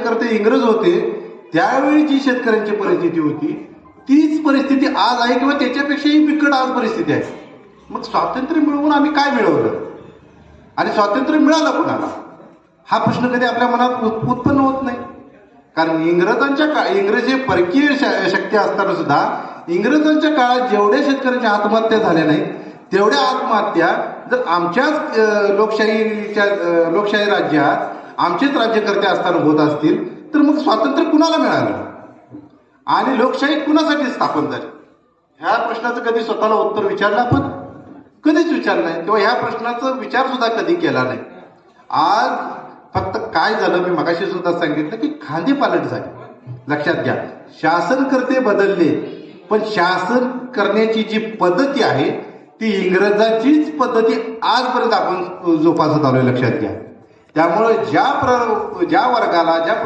राज्यकर्ते इंग्रज होते त्यावेळी जी शेतकऱ्यांची परिस्थिती होती तीच परिस्थिती आज आहे किंवा त्याच्यापेक्षाही बिकट आज परिस्थिती आहे. मग स्वातंत्र्य मिळवून आम्ही काय मिळवलं आणि स्वातंत्र्य मिळालं कोणाला हा प्रश्न कधी आपल्या मनात उत्पन्न होत नाही. कारण इंग्रजी परकीय शक्ती असताना सुद्धा इंग्रजांच्या काळात जेवढ्या शेतकऱ्यांच्या आत्महत्या झाल्या नाहीत तेवढ्या आत्महत्या जर आमच्याच लोकशाही राज्यात आमचेच राज्यकर्ते असताना होत असतील तर मग स्वातंत्र्य कुणाला मिळालं आणि लोकशाही कुणासाठी स्थापन झाली. ह्या प्रश्नाचं कधी स्वतःला उत्तर विचारलं आपण? कधीच विचारलं नाही किंवा ह्या प्रश्नाचा विचार सुद्धा कधी केला नाही. आज फक्त काय झालं मी मगाशी सुद्धा सांगितलं की खांदेपालट झाली. लक्षात घ्या, शासनकर्ते बदलले पण शासन करण्याची जी पद्धती आहे ती इंग्रजांचीच पद्धती आजपर्यंत आपण जोपासत आलोय. लक्षात घ्या. त्यामुळे ज्या वर्गाला ज्या